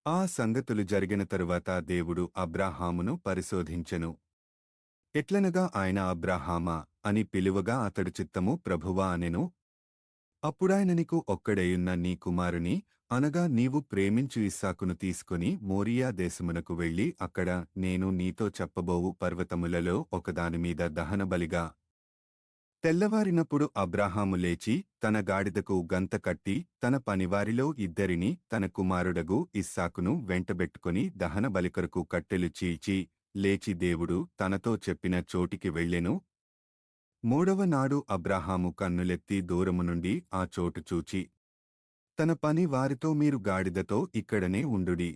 ఆ సంగతులు జరిగిన తరువాత దేవుడు అబ్రాహామును పరిశోధించెను. ఎట్లనగా ఆయన అబ్రాహామా అని పిలువగా అతడు చిత్తము ప్రభువా అనెను. అప్పుడాయన నీకు ఒక్కడేయున్న నీ కుమారుని అనగా నీవు ప్రేమించు ఇస్సాకును తీసుకొని మోరియా దేశమునకు వెళ్ళి అక్కడ నేను నీతో చెప్పబోవు పర్వతములలో ఒకదానిమీద దహనబలిగా. తెల్లవారినప్పుడు అబ్రాహాము లేచి తన గాడిదకు గంత కట్టి తన పనివారిలో ఇద్దరిని తన కుమారుడగు ఇస్సాకును వెంటబెట్టుకుని దహన బలికొరకు కట్టెలు చీల్చి లేచి దేవుడు తనతో చెప్పిన చోటికి వెళ్ళెను. మూడవ నాడు అబ్రాహాము కన్నులెత్తి దూరము నుండి ఆ చోటు చూచి తన పని వారితో మీరు గాడిదతో ఇక్కడనే ఉండుడి.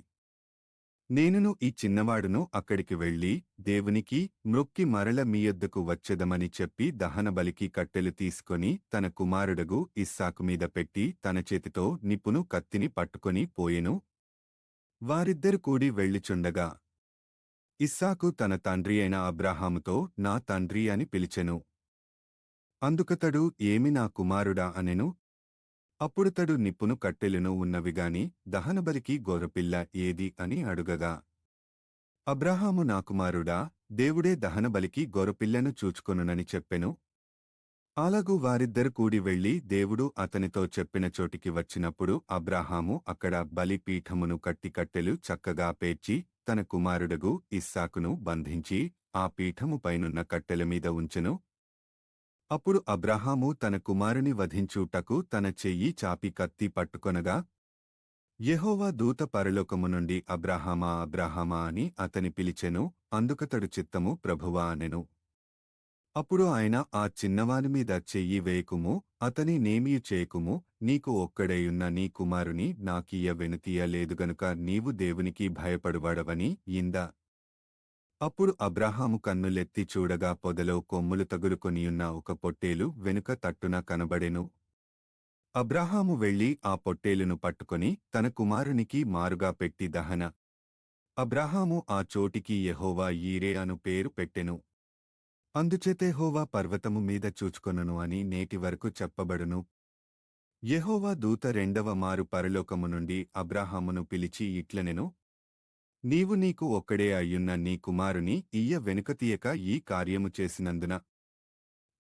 నేనును ఈ చిన్నవాడును అక్కడికి వెళ్ళి దేవునికి మ్రొక్కి మరల మీ యొద్దకు వచ్చెదమని చెప్పి దహనబలికి కట్టెలు తీసుకొని తన కుమారుడగు ఇస్సాకు మీద పెట్టి తన చేతితో నిప్పును కత్తిని పట్టుకొని పోయెను. వారిద్దరు కూడి వెళ్ళిచుండగా ఇస్సాకు తన తండ్రి అయిన అబ్రాహాముతో నా తండ్రి అని పిలిచెను. అందుకతడు ఏమి నా కుమారుడా అనెను. అప్పుడతడు నిప్పును కట్టెలును ఉన్నవిగాని దహనబలికి గొర్రెపిల్ల ఏది అని అడుగగా అబ్రాహాము నా కుమారుడా దేవుడే దహనబలికి గొర్రెపిల్లను చూచుకొనునని చెప్పెను. అలాగు వారిద్దరు కూడి వెళ్లి దేవుడు అతనితో చెప్పిన చోటికి వచ్చినప్పుడు అబ్రాహాము అక్కడ బలిపీఠమును కట్టి కట్టెలు చక్కగా పేర్చి తన కుమారుడగు ఇస్సాకును బంధించి ఆ పీఠము పైనున్న కట్టెల మీద ఉంచెను. అప్పుడు అబ్రాహాము తన కుమారుని వధించుటకు తన చెయ్యి చాపి కత్తి పట్టుకొనగా యెహోవా దూత పరలోకము నుండి అబ్రాహామా అబ్రాహామా అని అతని పిలిచెను. అందుకతడు చిత్తము ప్రభువా అనెను. అప్పుడు ఆయన ఆ చిన్నవానిమీద చెయ్యి వేయకుము, అతని నేమియు చేయకుము, నీకు ఒక్కడేయున్న నీ కుమారుని నాకియ్య వెనుతీయ లేదు గనుక నీవు దేవునికి భయపడువాడవని ఇందా. అప్పుడు అబ్రాహాము కన్నులెత్తి చూడగా పొదలో కొమ్ములు తగులుకొనియున్న ఒక పొట్టేలు వెనుక తట్టున కనబడెను. అబ్రాహాము వెళ్లి ఆ పొట్టేలును పట్టుకొని తన కుమారునికి మారుగా పెట్టి దహన. అబ్రాహాము ఆ చోటికి యెహోవా యీరే అను పేరు పెట్టెను. అందుచేత యెహోవా పర్వతము మీద చూచుకొనును అని నేటి వరకు చెప్పబడును. యెహోవా దూత రెండవ మారు పరలోకము నుండి అబ్రాహామును పిలిచి ఇట్లనెను. నీవు నీకు ఒక్కడే అయ్యున్న నీ కుమారుని ఇయ్య వెనుకతీయక ఈ కార్యము చేసినందున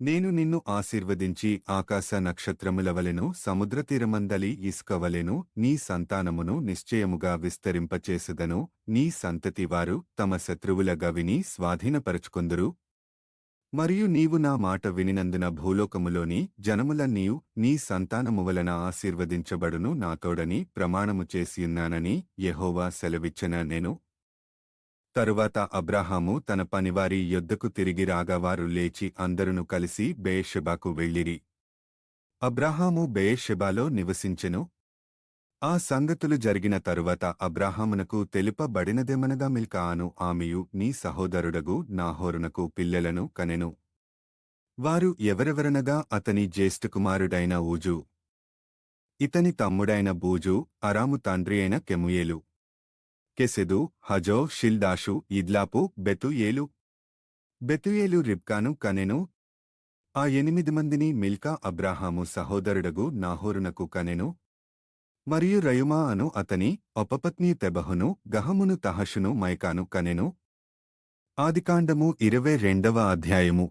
నేను నిన్ను ఆశీర్వదించి ఆకాశ నక్షత్రములవలెను సముద్రతీరమందలి ఇసుకవలెను నీ సంతానమును నిశ్చయముగా విస్తరింపచేసెదను. నీ సంతతివారు తమ శత్రువుల గవిని స్వాధీనపరచుకొందురు. మరియు నీవు నా మాట వినినందున భూలోకములోని జనములన్నీయు నీ సంతానము వలన ఆశీర్వదించబడును నాతోడని ప్రమాణము చేసియున్నానని యెహోవా సెలవిచ్చెన నేను. తరువాత అబ్రాహాము తన పనివారి యొద్దకు తిరిగి రాగా వారు లేచి అందరును కలిసి బెయేర్షెబాకు వెళ్ళిరి. అబ్రాహాము బెయేర్షెబాలో నివసించెను. ఆ సంగతులు జరిగిన తరువాత అబ్రాహామునకు తెలుపబడినదేమనగా మిల్కా అను ఆమెయు నీ సహోదరుడగు నాహోరునకు పిల్లలను కనెను. వారు ఎవరెవరనగా అతని జ్యేష్ఠకుమారుడైన ఊజు, ఇతని తమ్ముడైన బూజు, అరాము తండ్రి అయిన కెముయేలు, కెసెదు, హజో, షిల్దాషు, ఇద్లాపు, బెతుయేలు. బెతుయేలు రిబ్కాను కనెను. ఆ 8 మందిని మిల్కా అబ్రాహాము సహోదరుడగు నాహోరునకు కనెను. మరియు రయుమా అను అతని ఉపపత్ని తెబహును, గహమును తహషును మైకాను కనెను. ఆదికాండము 22వ అధ్యాయము.